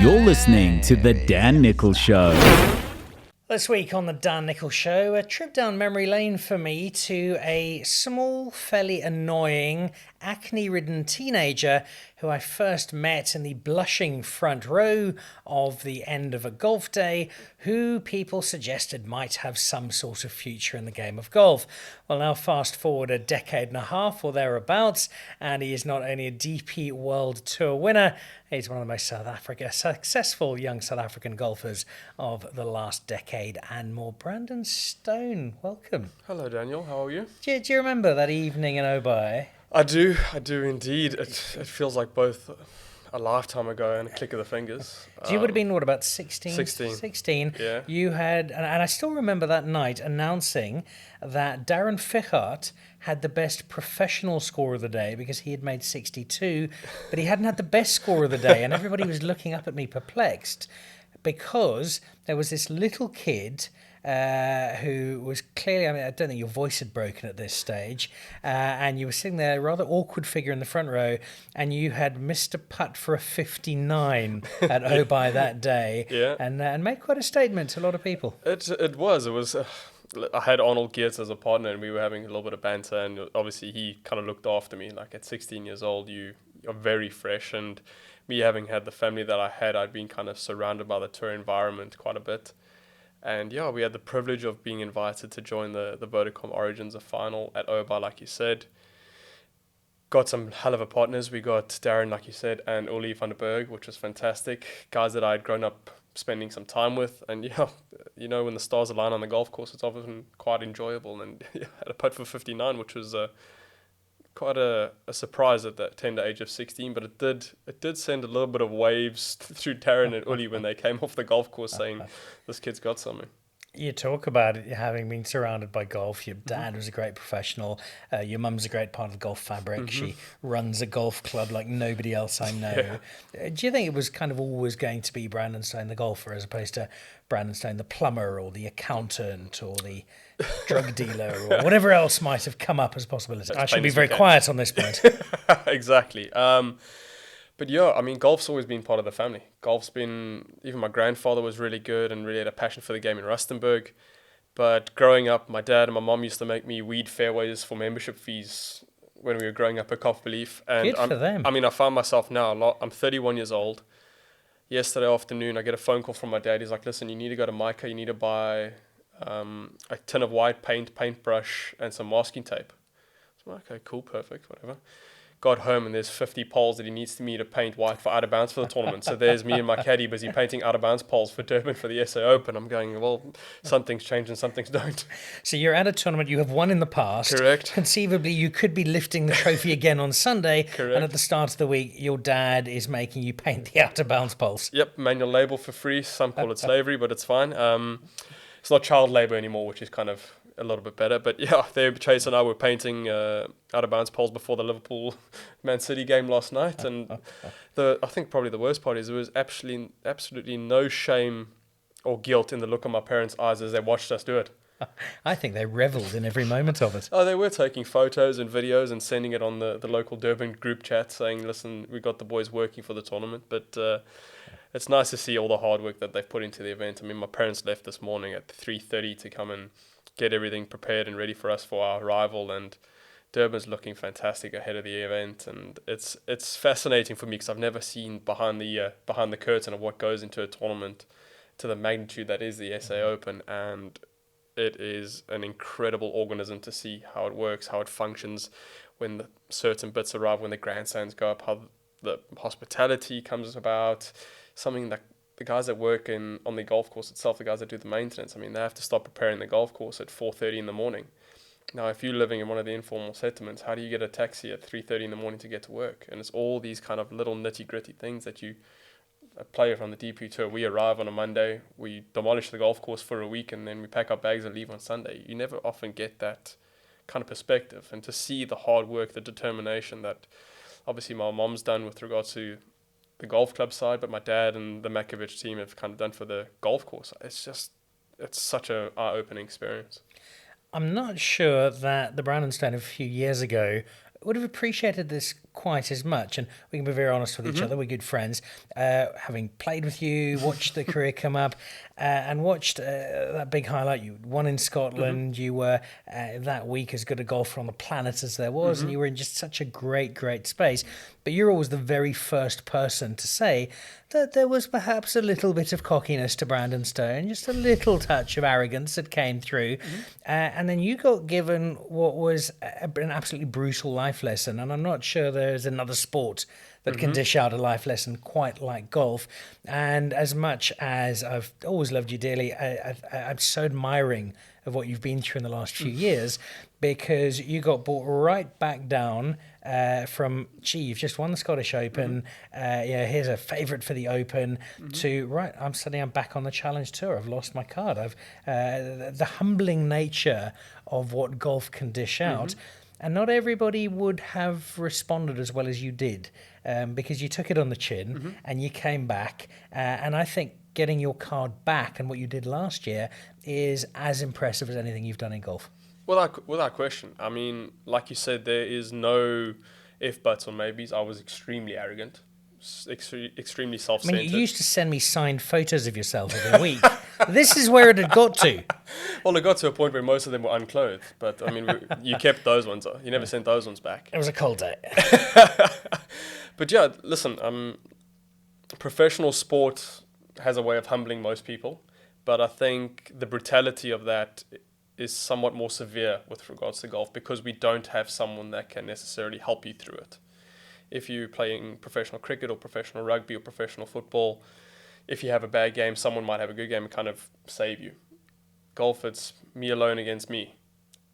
You're listening to The Dan Nicholl Show. This week on the Dan Nicholl Show, a trip down memory lane for me to a small, fairly annoying, acne-ridden teenager who I first met in the blushing front row of the end of a golf day, who people suggested might have some sort of future in the game of golf. Well, now fast forward a decade and a half or thereabouts, and he is not only a DP World Tour winner, he's one of the most successful young South African golfers of the last decade and more. Brandon Stone, welcome. Hello, Daniel. How are you? Do you remember that evening in Obai? I do indeed. It feels like both a lifetime ago and a click of the fingers. You would have been, what, about 16? 16. 16. Yeah. You had, and I still remember that night announcing that Darren Fichart had the best professional score of the day because he had made 62, but he hadn't had the best score of the day, and everybody was looking up at me perplexed because there was this little kid who was clearly, I don't think your voice had broken at this stage, and you were sitting there, a rather awkward figure in the front row, and you had missed a putt for a 59 at Obai that day, Yeah. and made quite a statement to a lot of people. It was. I had Arnold Geertz as a partner, and we were having a little bit of banter, and obviously he kind of looked after me. Like at 16 years old, you're very fresh, and me having had the family that I had, I'd been kind of surrounded by the tour environment quite a bit. And yeah, we had the privilege of being invited to join the Vodacom Origins, a final at Obai, like you said. Got some hell of a partners. We got Darren, like you said, and Uli van der Berg, which was fantastic. Guys that I'd grown up spending some time with. And yeah, when the stars align on the golf course, it's often quite enjoyable. And yeah, had a putt for 59, which was quite a surprise at that tender age of 16, but it did send a little bit of waves through Darren and Uli when they came off the golf course saying, this kid's got something. You talk about it having been surrounded by golf. Your dad was a great professional. Your mum's a great part of the golf fabric. She runs a golf club like nobody else I know. Yeah. Do you think it was kind of always going to be Brandon Stone the golfer as opposed to Brandon Stone the plumber or the accountant or the drug dealer or whatever else might have come up as a possibility? I should be very quiet on this point. Exactly. But yeah, I mean, golf's always been part of the family. Golf's been, even my grandfather was really good and really had a passion for the game in Rustenburg. But growing up, my dad and my mom used to make me weed fairways for membership fees when we were growing up at Cough Belief. And Good for them. I mean, I find myself now, I'm 31 years old. Yesterday afternoon, I get a phone call from my dad. He's like, listen, you need to go to Micah. You need to buy a tin of white paint, paintbrush, and some masking tape. So I'm like, okay, cool, perfect, whatever. Got home and there's 50 poles that he needs me to paint white for out of bounds for the tournament. So there's me and my caddy busy painting out of bounds poles for Durban for the SA Open. I'm going, well, some things change and some things don't. So you're at a tournament you have won in the past. Correct. Conceivably, you could be lifting the trophy again on Sunday. Correct. And at the start of the week, your dad is making you paint the out of bounds poles. Yep, manual label for free. Some call it slavery, but it's fine. It's not child labor anymore, which is kind of a little bit better. But yeah, Chase and I were painting out of bounds poles before the Liverpool Man City game last night, and I think probably the worst part is there was absolutely no shame or guilt in the look on my parents' eyes as they watched us do it. I think they revelled in every moment of it. Oh, they were taking photos and videos and sending it on the local Durban group chat saying, listen, we got the boys working for the tournament. But it's nice to see all the hard work that they've put into the event. I mean, my parents left this morning at 3:30 to come and get everything prepared and ready for us for our arrival, and Durban's looking fantastic ahead of the event, and it's fascinating for me because I've never seen behind the curtain of what goes into a tournament to the magnitude that is the SA Open, and it is an incredible organism to see how it works, how it functions when the certain bits arrive, when the grandstands go up, how the hospitality comes about, something that the guys that work on the golf course itself, the guys that do the maintenance, I mean, they have to start preparing the golf course at 4:30 in the morning. Now, if you're living in one of the informal settlements, how do you get a taxi at 3:30 in the morning to get to work? And it's all these kind of little nitty-gritty things that you play from the DP Tour. We arrive on a Monday, we demolish the golf course for a week, and then we pack our bags and leave on Sunday. You never often get that kind of perspective. And to see the hard work, the determination that obviously my mom's done with regards to the golf club side, but my dad and the Makovich team have kind of done for the golf course. It's such a eye-opening experience. I'm not sure that the Brandon Stone of a few years ago would have appreciated this quite as much. And we can be very honest with each other. We're good friends. Having played with you, watched the career come up, and watched that big highlight. You won in Scotland. You were that week as good a golfer on the planet as there was, and you were in just such a great space. But you're always the very first person to say that there was perhaps a little bit of cockiness to Brandon Stone, just a little touch of arrogance that came through. And then you got given what was an absolutely brutal life lesson. And I'm not sure there's another sport that can dish out a life lesson quite like golf. And as much as I've always loved you dearly, I'm so admiring of what you've been through in the last few years, because you got brought right back down from, you've just won the Scottish Open, here's a favourite for the Open, to, I'm back on the Challenge Tour, I've lost my card. The humbling nature of what golf can dish out. And not everybody would have responded as well as you did, because you took it on the chin and you came back. And I think getting your card back and what you did last year is as impressive as anything you've done in golf. Without question. I mean, like you said, there is no if, buts, or maybes. I was extremely arrogant, extremely self-centered. I mean, you used to send me signed photos of yourself every week. This is where it had got to. Well, it got to a point where most of them were unclothed. But, I mean, you kept those ones. You never sent those ones back. It was a cold day. But, yeah, listen, professional sport has a way of humbling most people. But I think the brutality of that is somewhat more severe with regards to golf, because we don't have someone that can necessarily help you through it. If you're playing professional cricket or professional rugby or professional football, if you have a bad game, someone might have a good game and kind of save you. Golf, it's me alone against me.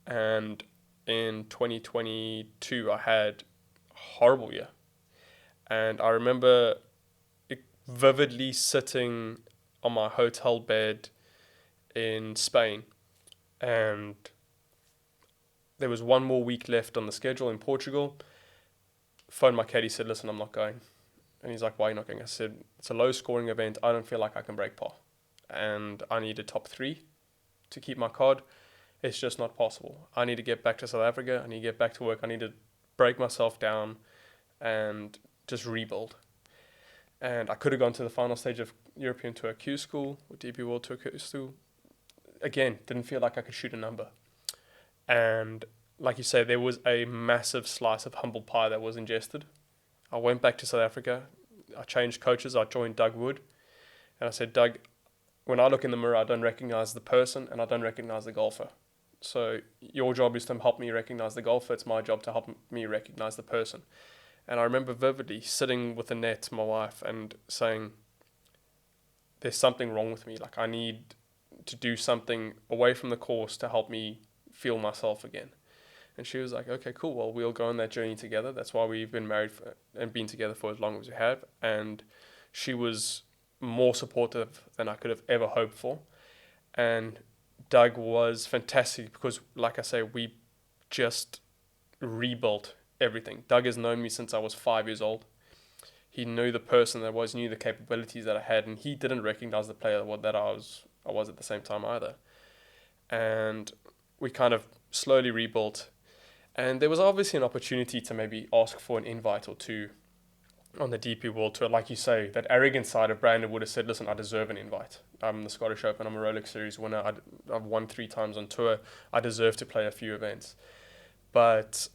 And in 2022, I had a horrible year. And I remember vividly sitting on my hotel bed in Spain, and there was one more week left on the schedule in Portugal. Phoned my caddy, said, listen, I'm not going. And he's like, why are you not going? I said, it's a low scoring event. I don't feel like I can break par. And I need a top 3 to keep my card. It's just not possible. I need to get back to South Africa. I need to get back to work. I need to break myself down and just rebuild. And I could have gone to the final stage of European Tour Q School, or DP World Tour Q School. Again, didn't feel like I could shoot a number. And like you say, there was a massive slice of humble pie that was ingested. I went back to South Africa. I changed coaches. I joined Doug Wood. And I said, Doug, when I look in the mirror, I don't recognize the person and I don't recognize the golfer. So your job is to help me recognize the golfer. It's my job to help me recognize the person. And I remember vividly sitting with Annette, my wife, and saying, there's something wrong with me. Like, I need to do something away from the course to help me feel myself again. And she was like, okay, cool. Well, we'll go on that journey together. That's why we've been married and been together for as long as we have. And she was more supportive than I could have ever hoped for. And Doug was fantastic because, like I say, we just rebuilt everything. Doug has known me since I was 5 years old. He knew the person that I was, knew the capabilities that I had, and he didn't recognize the player that I was at the same time either. And we kind of slowly rebuilt. And there was obviously an opportunity to maybe ask for an invite or two on the DP World Tour. Like you say, that arrogant side of Brandon would have said, listen, I deserve an invite. I'm the Scottish Open. I'm a Rolex Series winner. I've won 3 times on tour. I deserve to play a few events. But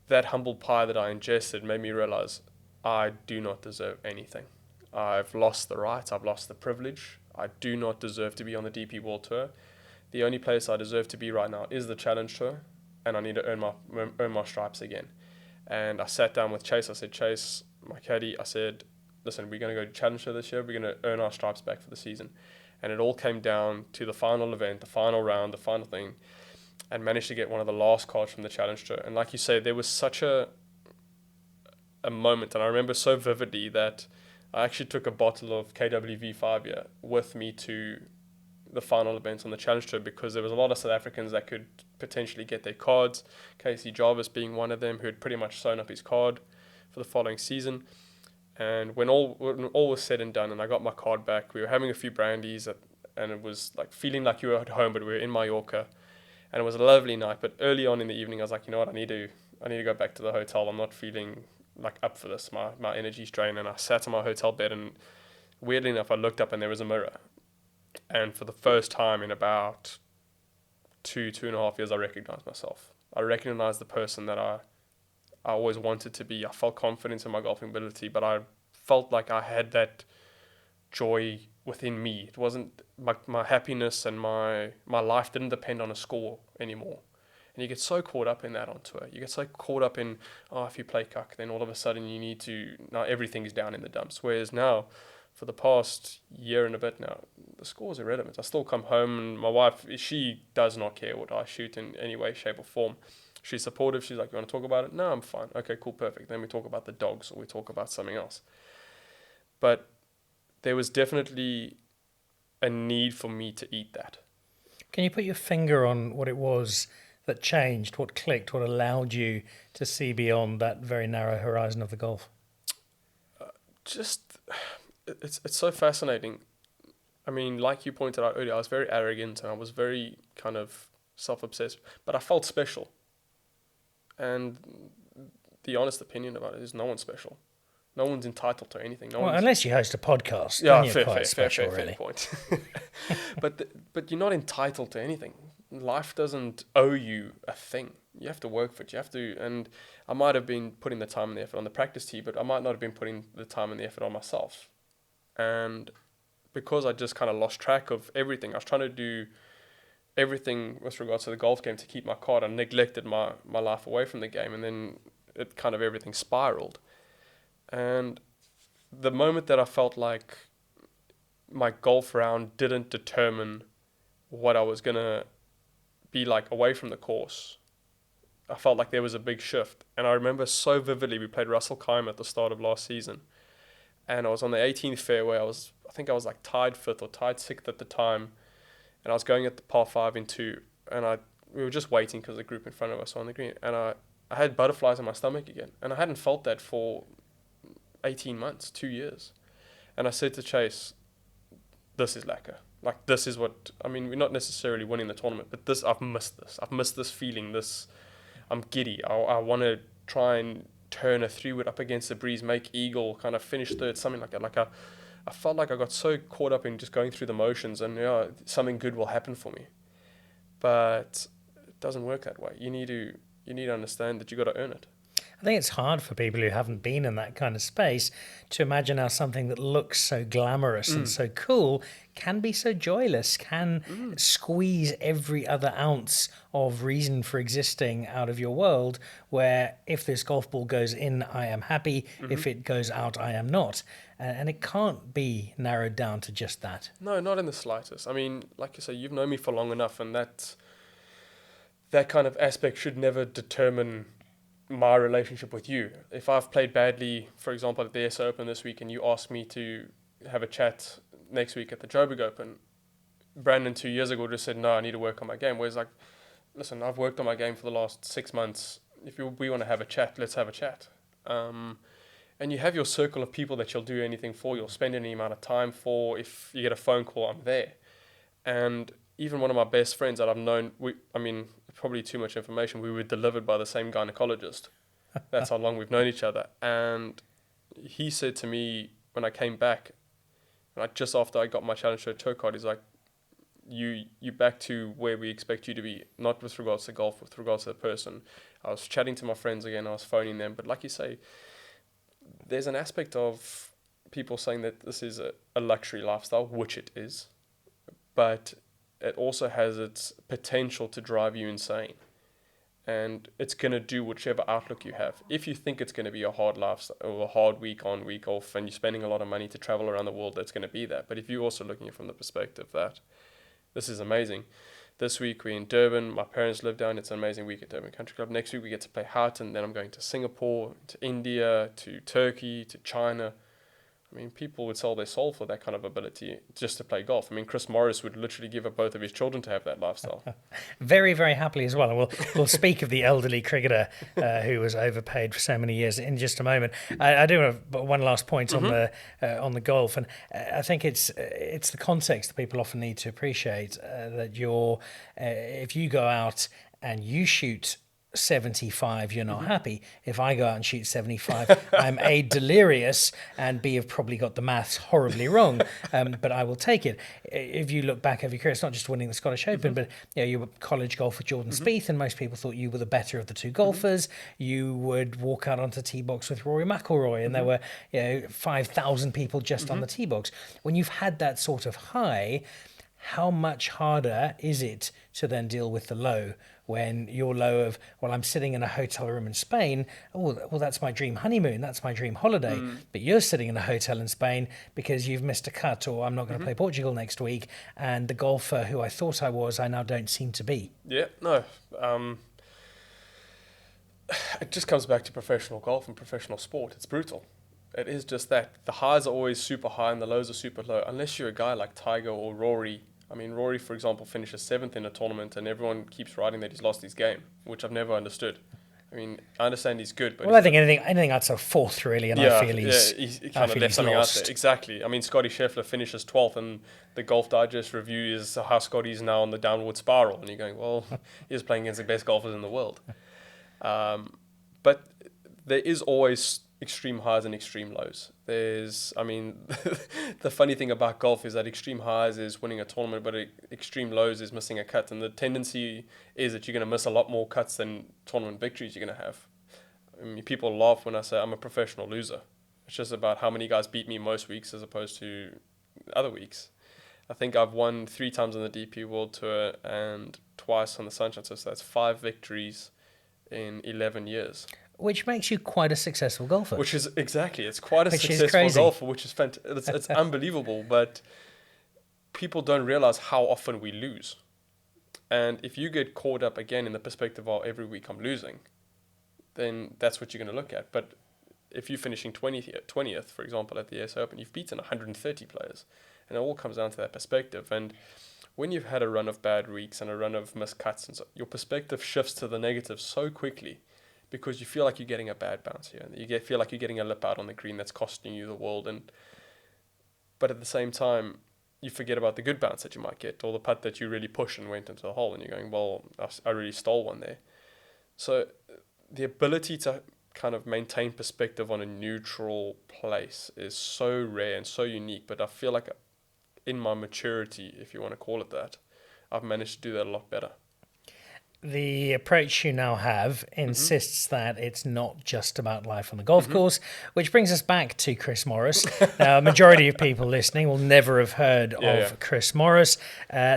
that humble pie that I ingested made me realize I do not deserve anything. I've lost the right. I've lost the privilege. I do not deserve to be on the DP World Tour. The only place I deserve to be right now is the Challenge Tour, and I need to earn my stripes again. And I sat down with Chase. I said, Chase, my caddy, I said, listen, we're going to go to Challenge Tour this year. We're going to earn our stripes back for the season. And it all came down to the final event, the final round, the final thing, and managed to get one of the last cards from the Challenge Tour. And like you say, there was such a moment, and I remember so vividly that I actually took a bottle of KWV5 with me to the final events on the Challenge Tour, because there was a lot of South Africans that could potentially get their cards, Casey Jarvis being one of them, who had pretty much sewn up his card for the following season. And when all was said and done and I got my card back, we were having a few brandies and it was like feeling like you were at home, but we were in Mallorca, and it was a lovely night. But early on in the evening, I was like, you know what, I need to I need to go back to the hotel. I'm not feeling like up for this. My energy's drained. And I sat in my hotel bed, and weirdly enough, I looked up and there was a mirror. And for the first time in about 2.5 years, I recognized myself. I recognized the person that I always wanted to be. I felt confidence in my golfing ability, but I felt like I had that joy within me. It wasn't my happiness, and my life didn't depend on a score anymore. And you get so caught up in that on tour. You get so caught up in, if you play cuck, then all of a sudden now everything's down in the dumps. Whereas now, for the past year and a bit now, the score's irrelevant. I still come home, and my wife, she does not care what I shoot in any way, shape or form. She's supportive. She's like, you want to talk about it? No, I'm fine. Okay, cool, perfect. Then we talk about the dogs, or we talk about something else. But there was definitely a need for me to eat that. Can you put your finger on what it was that changed, what clicked, what allowed you to see beyond that very narrow horizon of the golf? It's so fascinating. I mean, like you pointed out earlier, I was very arrogant and I was very kind of self-obsessed, but I felt special. And the honest opinion about it is no one's special. No one's entitled to anything. Unless you host a podcast, yeah, then you're quite special, really. fair point. But you're not entitled to anything. Life doesn't owe you a thing. You have to work for it. You have to, and I might have been putting the time and the effort on the practice tee, but I might not have been putting the time and the effort on myself. And because I just kind of lost track of everything, I was trying to do everything with regards to the golf game to keep my card. I neglected my life away from the game, and then it kind of everything spiraled. And the moment that I felt like my golf round didn't determine what I was going to be like away from the course, I felt like there was a big shift. And I remember so vividly, we played Russell Kime at the start of last season. And I was on the 18th fairway. I think I was like tied 5th or tied 6th at the time. And I was going at the par 5 in 2. And we were just waiting because the group in front of us were on the green. And I had butterflies in my stomach again. And I hadn't felt that for 18 months, 2 years. And I said to Chase, this is lacquer. Like, this is what, I mean, we're not necessarily winning the tournament, but I've missed this. I've missed this feeling, I'm giddy. I want to try and turn a 3-wood up against the breeze, make eagle, kind of finish third, something like that. Like, I felt like I got so caught up in just going through the motions, and something good will happen for me. But it doesn't work that way. You need to understand that you got to earn it. I think it's hard for people who haven't been in that kind of space to imagine how something that looks so glamorous and so cool can be so joyless, can squeeze every other ounce of reason for existing out of your world, where if this golf ball goes in, I am happy. If it goes out, I am not. And it can't be narrowed down to just that. No, not in the slightest. I mean, like you say, you've known me for long enough, and that kind of aspect should never determine my relationship with you. If I've played badly, for example, at the SA Open this week, and you ask me to have a chat next week at the Joburg Open, Brandon 2 years ago just said, no, I need to work on my game. Whereas, like, listen, I've worked on my game for the last 6 months. If we want to have a chat, let's have a chat. And you have your circle of people that you'll do anything for, you'll spend any amount of time for. If you get a phone call, I'm there. And even one of my best friends that I've known, probably too much information, we were delivered by the same gynecologist. That's how long we've known each other. And he said to me when I came back, just after I got my Challenge Tour card, he's like, you back to where we expect you to be, not with regards to golf, with regards to the person. I was chatting to my friends again, I was phoning them, but like you say, there's an aspect of people saying that this is a luxury lifestyle, which it is, but it also has its potential to drive you insane. And it's going to do whichever outlook you have. If you think it's going to be a hard lifestyle or a hard week on, week off, and you're spending a lot of money to travel around the world, that's going to be that. But if you're also looking at it from the perspective that this is amazing. This week we're in Durban. My parents live down. It's an amazing week at Durban Country Club. Next week we get to play Houghton. Then I'm going to Singapore, to India, to Turkey, to China. I mean, people would sell their soul for that kind of ability just to play golf. I mean, Chris Morris would literally give up both of his children to have that lifestyle. Very, very happily as well. And we'll speak of the elderly cricketer who was overpaid for so many years in just a moment. I do have one last point on the golf, and I think it's the context that people often need to appreciate. That if you go out and you shoot 75, you're not happy. If I go out and shoot 75, I'm A, delirious, and B, have probably got the maths horribly wrong. But I will take it. If you look back over your career, it's not just winning the Scottish Open, but you were college golf with Jordan Spieth, and most people thought you were the better of the two golfers. You would walk out onto the tee box with Rory McIlroy, and there were 5,000 people just on the tee box. When you've had that sort of high, how much harder is it to then deal with the low when your low of, well, I'm sitting in a hotel room in Spain. Oh, well, that's my dream honeymoon. That's my dream holiday. But you're sitting in a hotel in Spain because you've missed a cut, or I'm not going to play Portugal next week. And the golfer who I thought I was, I now don't seem to be. Yeah, no. It just comes back to professional golf and professional sport. It's brutal. It is just that. The highs are always super high and the lows are super low. Unless you're a guy like Tiger or Rory. I mean, Rory, for example, finishes 7th in a tournament and everyone keeps writing that he's lost his game, which I've never understood. I mean, I understand he's good, but... Well, I think anything outside of 4th, really, and I feel he kind of left something out there. Exactly. I mean, Scotty Scheffler finishes 12th and the Golf Digest review is how Scotty's now on the downward spiral. And you're going, well, he's playing against the best golfers in the world. But there is always extreme highs and extreme lows. The funny thing about golf is that extreme highs is winning a tournament, but extreme lows is missing a cut. And the tendency is that you're going to miss a lot more cuts than tournament victories you're going to have. I mean, people laugh when I say I'm a professional loser. It's just about how many guys beat me most weeks as opposed to other weeks. I think I've won 3 times on the DP World Tour and twice on the Sunshine Tour. So that's 5 victories in 11 years. Which makes you quite a successful golfer. Which is, exactly, it's quite a Which is successful crazy. golfer, which is fantastic. It's unbelievable, but people don't realize how often we lose. And if you get caught up again in the perspective of every week I'm losing, then that's what you're going to look at. But if you're finishing 20th, for example, at the US Open, you've beaten 130 players. And it all comes down to that perspective. And when you've had a run of bad weeks and a run of missed cuts, and so, your perspective shifts to the negative so quickly because you feel like you're getting a bad bounce here. And feel like you're getting a lip out on the green that's costing you the world. But at the same time, you forget about the good bounce that you might get, or the putt that you really pushed and went into the hole, and you're going, well, I really stole one there. So the ability to kind of maintain perspective on a neutral place is so rare and so unique, but I feel like in my maturity, if you want to call it that, I've managed to do that a lot better. The approach you now have insists that it's not just about life on the golf course, which brings us back to Chris Morris. Now, a majority of people listening will never have heard of Chris Morris.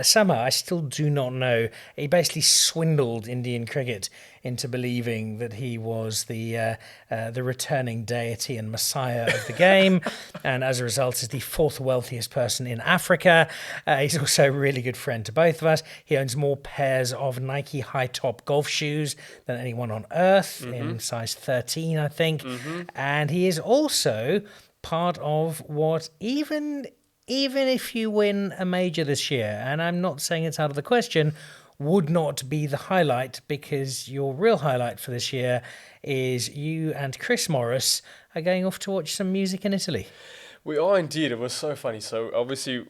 Somehow, I still do not know. He basically swindled Indian cricket into believing that he was the returning deity and messiah of the game, and as a result is the 4th wealthiest person in Africa. He's also a really good friend to both of us. He owns more pairs of Nike high-top golf shoes than anyone on earth, in size 13, I think. And he is also part of what, even if you win a major this year, and I'm not saying it's out of the question, would not be the highlight, because your real highlight for this year is you and Chris Morris are going off to watch some music in Italy. We are indeed. It was so funny. So obviously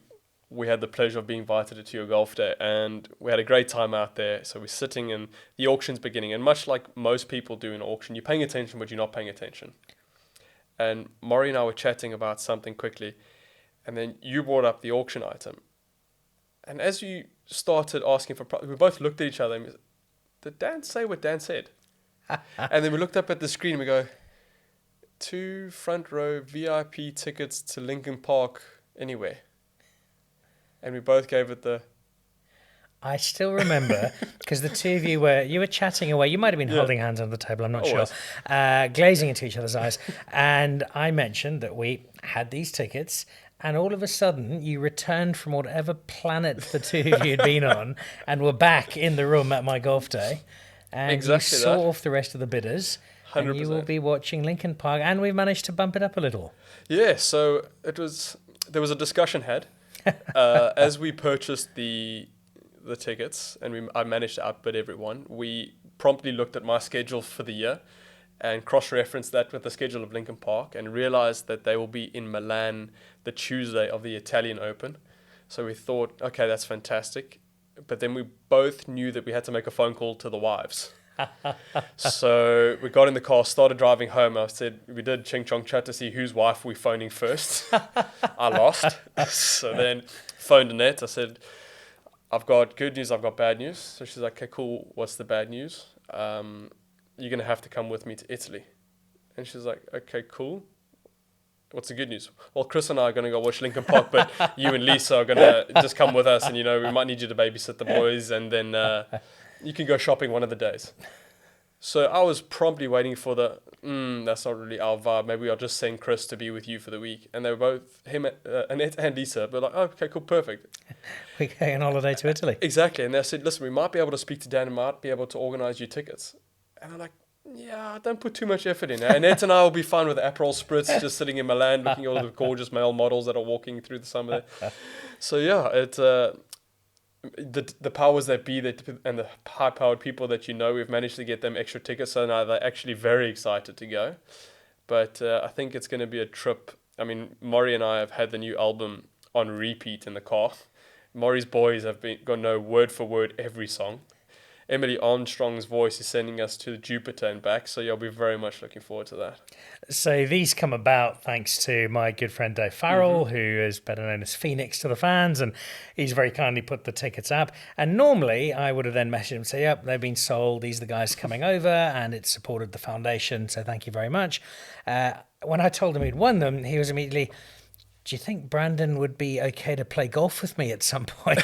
we had the pleasure of being invited to your golf day and we had a great time out there. So we're sitting and the auction's beginning, and much like most people do in an auction, you're paying attention but you're not paying attention. And Maury and I were chatting about something quickly, and then you brought up the auction item. And as you started asking for we both looked at each other and we said, did Dan say what Dan said? And then we looked up at the screen and we go, 2 front row VIP tickets to Lincoln Park anywhere. And we both gave it the... I still remember, because the two of you were chatting away. You might have been holding hands on the table, I'm not sure. Glazing into each other's eyes. And I mentioned that we had these tickets, and all of a sudden you returned from whatever planet the two of you had been on and were back in the room at my golf day. And exactly you saw off the rest of the bidders. 100%. And you will be watching Lincoln Park, and we've managed to bump it up a little. Yeah, so there was a discussion had as we purchased the tickets, and I managed to outbid everyone. We promptly looked at my schedule for the year and cross-referenced that with the schedule of Lincoln Park and realized that they will be in Milan the Tuesday of the Italian Open. So we thought, okay, that's fantastic. But then we both knew that we had to make a phone call to the wives. So we got in the car, started driving home. I said, we did ching chong chat to see whose wife we phoning first. I lost. So then phoned Annette. I said, I've got good news, I've got bad news. So she's like, okay, cool. What's the bad news? You're going to have to come with me to Italy. And she's like, okay, cool. What's the good news? Well, Chris and I are going to go watch Linkin Park, but you and Lisa are going to just come with us. And, we might need you to babysit the boys. And then you can go shopping one of the days. So I was promptly waiting for that's not really our vibe. Maybe I'll just send Chris to be with you for the week. And they were both, Annette and Lisa, were like, oh, okay, cool, perfect. We're going on holiday to Italy. Exactly. And they said, listen, we might be able to speak to Dan and might be able to organize you tickets. And I'm like, yeah, don't put too much effort in. Annette and I will be fine with the Aperol Spritz, just sitting in Milan, looking at all the gorgeous male models that are walking through the summer. So yeah, the powers that be and the high-powered people that we've managed to get them extra tickets, so now they're actually very excited to go. But I think it's going to be a trip. I mean, Maury and I have had the new album on repeat in the car. Maury's boys have got know word for word every song. Emily Armstrong's voice is sending us to Jupiter and back, so you'll be very much looking forward to that. So these come about thanks to my good friend Dave Farrell, who is better known as Phoenix to the fans, and he's very kindly put the tickets up. And normally I would have then messaged him and say, yep, they've been sold, these are the guys coming over, and it supported the foundation, so thank you very much. When I told him he'd won them, he was immediately, do you think Brandon would be okay to play golf with me at some point?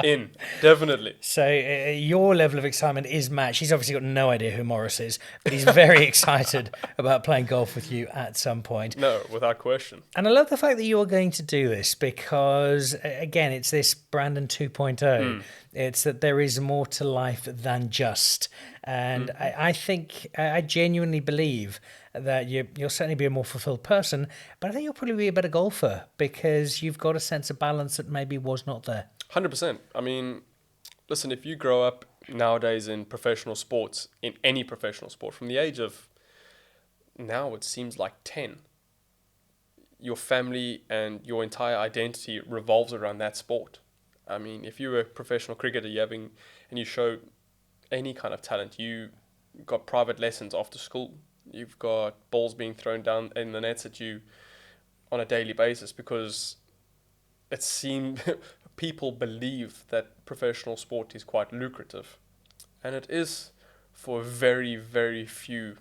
In, definitely. So your level of excitement is matched. He's obviously got no idea who Morris is, but he's very excited about playing golf with you at some point. No, without question. And I love the fact that you are going to do this because, again, it's this Brandon 2.0. It's that there is more to life than just. And I think, I genuinely believe that you'll certainly be a more fulfilled person, but I think you'll probably be a better golfer because you've got a sense of balance that maybe was not there. 100%. I mean, listen, if you grow up nowadays in professional sports, in any professional sport, from the age of, now it seems like 10, your family and your entire identity revolves around that sport. I mean, if you're a professional cricketer, and you show any kind of talent, you got private lessons after school. You've got balls being thrown down in the nets at you on a daily basis because it seems people believe that professional sport is quite lucrative. And it is for very, very few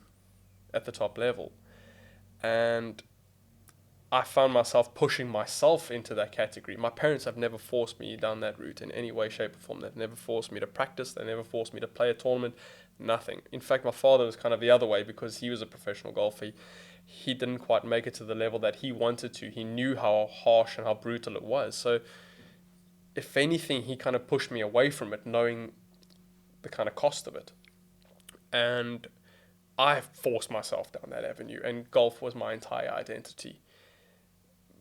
at the top level. And I found myself pushing myself into that category. My parents have never forced me down that route in any way, shape, or form. They've never forced me to practice. They never forced me to play a tournament. Nothing. In fact, my father was kind of the other way because he was a professional golfer. He didn't quite make it to the level that he wanted to. He knew how harsh and how brutal it was. So, if anything, he kind of pushed me away from it, knowing the kind of cost of it. And I forced myself down that avenue, and golf was my entire identity.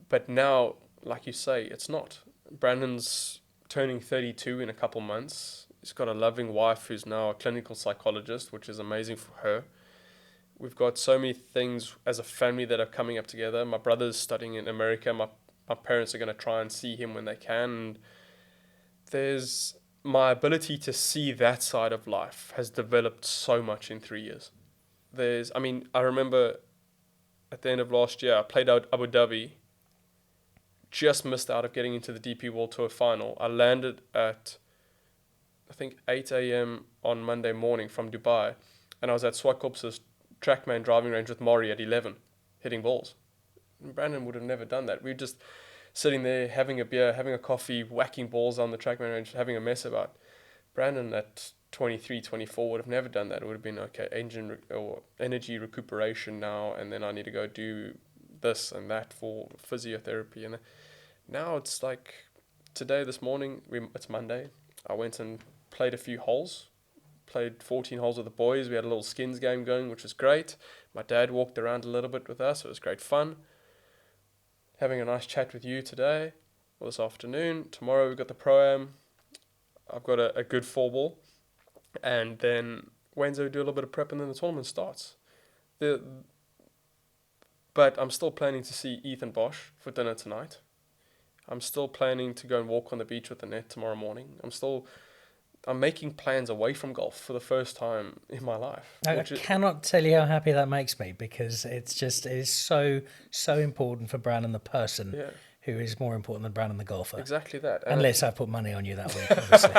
But now, like you say, it's not. Brandon's turning 32 in a couple months. He's got a loving wife who's now a clinical psychologist, which is amazing for her. We've got so many things as a family that are coming up together. My brother's studying in America. My parents are going to try and see him when they can. And there's my ability to see that side of life has developed so much in 3 years. I remember at the end of last year, I played out Abu Dhabi, just missed out of getting into the DP World Tour final. I landed at, I think, 8 a.m. on Monday morning from Dubai, and I was at Swartkorps's Trackman driving range with Maury at 11, hitting balls. And Brandon would have never done that. We were just sitting there, having a beer, having a coffee, whacking balls on the Trackman range, having a mess about. Brandon at 23, 24 would have never done that. It would have been, okay, energy recuperation now, and then I need to go do this and that for physiotherapy. And now it's like this morning, it's Monday. I went and played a few holes, played 14 holes with the boys. We had a little skins game going, which was great. My dad walked around a little bit with us. It was great fun. Having a nice chat with you today, or this afternoon. Tomorrow we've got the Pro-Am. I've got a good 4-ball. And then Wednesday we do a little bit of prep and then the tournament starts. But I'm still planning to see Ethan Bosch for dinner tonight. I'm still planning to go and walk on the beach with Annette tomorrow morning. I'm still I'm making plans away from golf for the first time in my life. I cannot tell you how happy that makes me, because it is so important for Brandon the person, Yeah. who is more important than Brandon the golfer. Exactly that. And Unless I put money on you that week, obviously.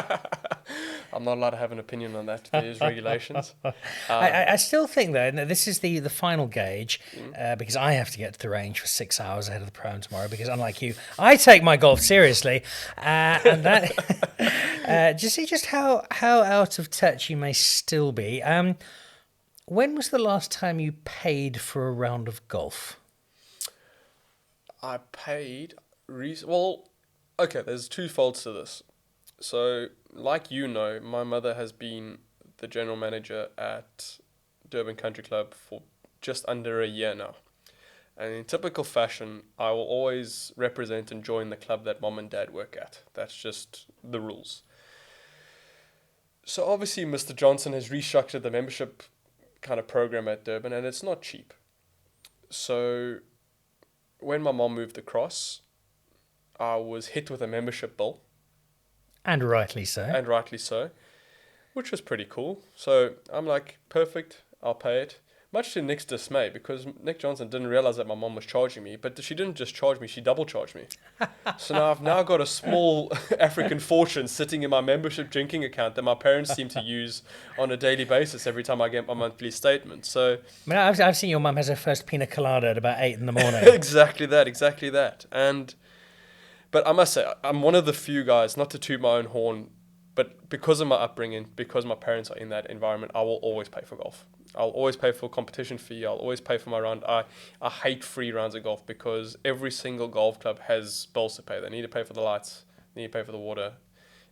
I'm not allowed to have an opinion on that. There's regulations. I still think, though, and this is the final gauge, Mm. because I have to get to the range for 6 hours ahead of the pro tomorrow, because unlike you, I take my golf seriously. And that, just see just how out of touch you may still be. When was the last time you paid for a round of golf? I paid. Well, okay, there's two faults to this. So, like you know, my mother has been the general manager at Durban Country Club for just under a year now. And in typical fashion, I will always represent and join the club that mom and dad work at. That's just the rules. So obviously, Mr. Johnson has restructured the membership kind of program at Durban, and it's not cheap. So when my mom moved across, I was hit with a membership bill. And rightly so. And rightly so, which was pretty cool. So I'm like, perfect, I'll pay it. Much to Nick's dismay, because Nick Johnson didn't realize that my mom was charging me, but she didn't just charge me, she double charged me. So now I've got a small African fortune sitting in my membership drinking account that my parents seem to use on a daily basis every time I get my monthly statement. So I mean, I've seen your mum has her first pina colada at about 8 in the morning. exactly that. But I must say, I'm one of the few guys, not to toot my own horn, but because of my upbringing, because my parents are in that environment, I will always pay for golf. I'll always pay for competition fee. I'll always pay for my round. I hate free rounds of golf, because every single golf club has bills to pay. They need to pay for the lights, they need to pay for the water,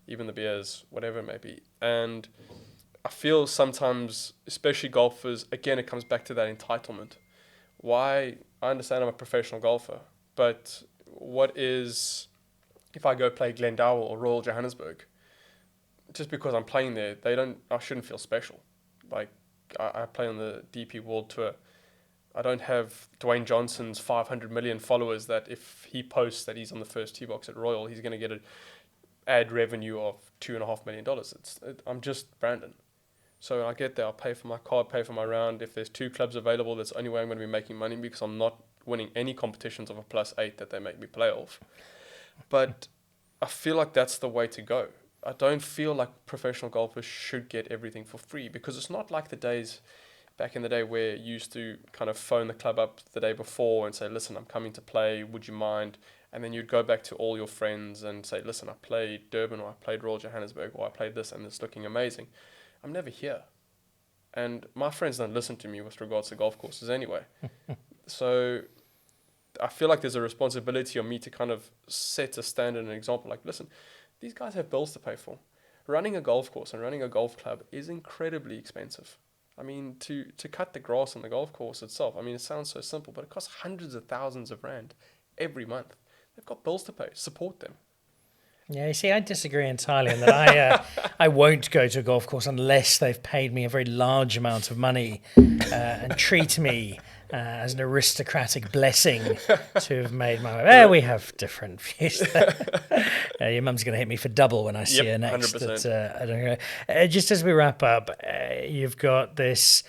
even the beers, whatever it may be. And I feel sometimes, especially golfers, again, it comes back to that entitlement. Why? I understand I'm a professional golfer, but what is, if I go play Glendowell or Royal Johannesburg, just because I'm playing there, I shouldn't feel special. Like, I play on the DP World Tour. I don't have Dwayne Johnson's 500 million followers that if he posts that he's on the first tee box at Royal, he's going to get an ad revenue of $2.5 million. I'm just Brandon. So I get there, I'll pay for my card, pay for my round. If there's 2 clubs available, that's the only way I'm going to be making money, because I'm not winning any competitions of a +8 that they make me play off. But I feel like that's the way to go. I don't feel like professional golfers should get everything for free, because it's not like the days back in the day where you used to kind of phone the club up the day before and say, listen, I'm coming to play, would you mind? And then you'd go back to all your friends and say, listen, I played Durban, or I played Royal Johannesburg, or I played this and it's looking amazing. I'm never here. And my friends don't listen to me with regards to golf courses anyway. So I feel like there's a responsibility on me to kind of set a standard and an example. Like, listen, these guys have bills to pay for. Running a golf course and running a golf club is incredibly expensive. I mean, to cut the grass on the golf course itself, I mean, it sounds so simple, but it costs hundreds of thousands of rand every month. They've got bills to pay. Support them. Yeah, you see, I disagree entirely in that I won't go to a golf course unless they've paid me a very large amount of money and treat me as an aristocratic blessing to have made my way. Well, we have different views there. Your mum's going to hit me for double when I see her next. 100%. I don't know. Just as we wrap up, you've got this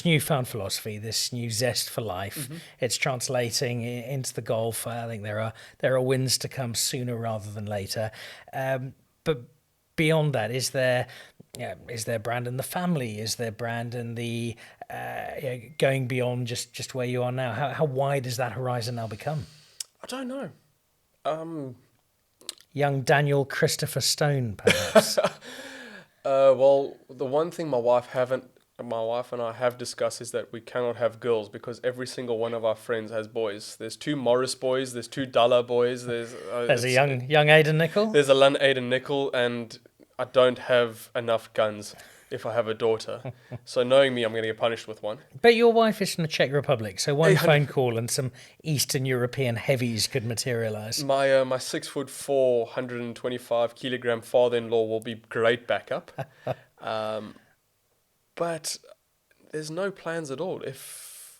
newfound philosophy, this new zest for life. Mm-hmm. It's translating into the golf. I think there are wins to come sooner rather than later. But beyond that, is there Brandon the family? Is there Brandon the going beyond just where you are now? How wide has that horizon now become? I don't know. Young Daniel Christopher Stone, perhaps. Well, the one thing my wife and I have discussed is that we cannot have girls, because every single one of our friends has boys. There's 2 Morris boys, there's 2 Dalla boys, there's a young Aidan Nicholl. There's a Aidan Nicholl, and I don't have enough guns if I have a daughter. So knowing me, I'm going to get punished with one. But your wife is from the Czech Republic, so one phone call and some Eastern European heavies could materialise. My 6'4", 125 kilogram father-in-law will be great backup. But there's no plans at all. If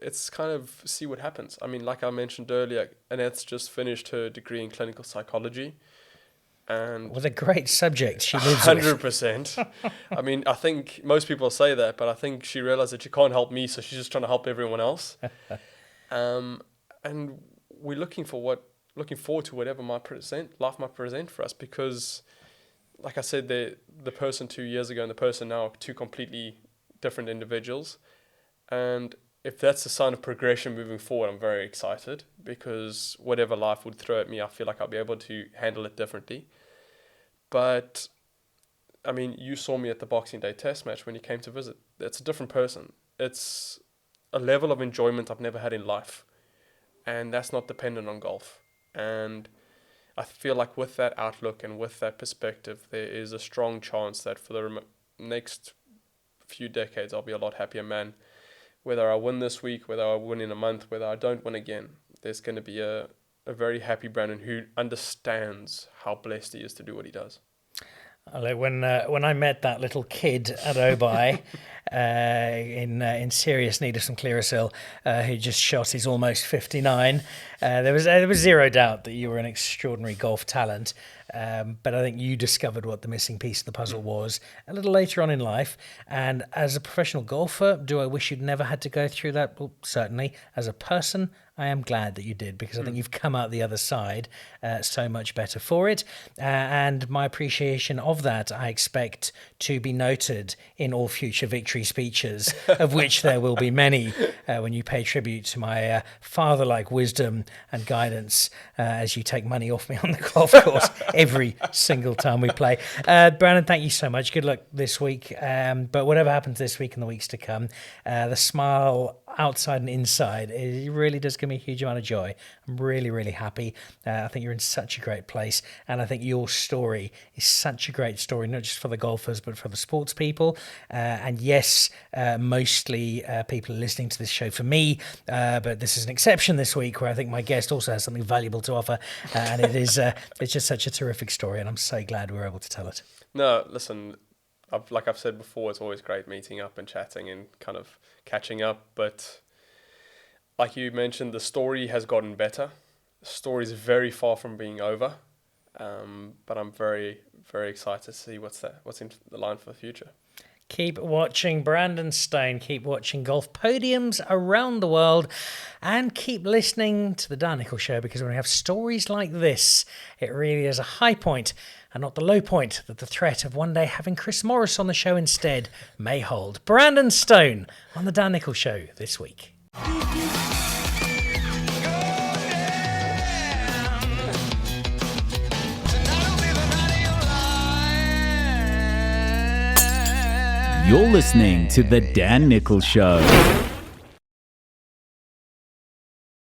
it's kind of see what happens. I mean, like I mentioned earlier, Annette's just finished her degree in clinical psychology. And With a great subject she lives with. 100%. I mean, I think most people say that, but I think she realized that she can't help me, so she's just trying to help everyone else. And we're looking forward to whatever life might present for us, because, like I said, the person 2 years ago and the person now are two completely different individuals. And if that's a sign of progression moving forward, I'm very excited, because whatever life would throw at me, I feel like I'll be able to handle it differently. But, I mean, you saw me at the Boxing Day test match when you came to visit. It's a different person. It's a level of enjoyment I've never had in life. And that's not dependent on golf. And I feel like with that outlook and with that perspective, there is a strong chance that for the next few decades, I'll be a lot happier man. Whether I win this week, whether I win in a month, whether I don't win again, there's going to be a very happy Brandon who understands how blessed he is to do what he does. When I met that little kid at Obai in serious need of some Clearasil, who just shot his almost 59, there was zero doubt that you were an extraordinary golf talent. But I think you discovered what the missing piece of the puzzle was a little later on in life. And as a professional golfer, do I wish you'd never had to go through that? Well, certainly. As a person, I am glad that you did, because I think you've come out the other side so much better for it. And my appreciation of that, I expect to be noted in all future victory speeches, of which there will be many, when you pay tribute to my father-like wisdom and guidance as you take money off me on the golf course every single time we play. Brandon, thank you so much. Good luck this week. But whatever happens this week and the weeks to come, the smile outside and inside, it really does give me a huge amount of joy. I'm really, really happy. I think you're in such a great place, and I think your story is such a great story, not just for the golfers, but for the sports people. And yes, mostly people are listening to this show for me, but this is an exception this week where I think my guest also has something valuable to offer, and it's just such a terrific story, and I'm so glad we were able to tell it. No, listen, like I've said before, it's always great meeting up and chatting and kind of catching up. But like you mentioned, the story has gotten better. The story is very far from being over. But I'm very, very excited to see what's in the line for the future. Keep watching Brandon Stone, keep watching golf podiums around the world, and keep listening to the Dan Nicholl Show, because when we have stories like this, it really is a high point and not the low point that the threat of one day having Chris Morris on the show instead may hold. Brandon Stone on the Dan Nicholl Show this week. You're listening to The Dan Nicholl Show.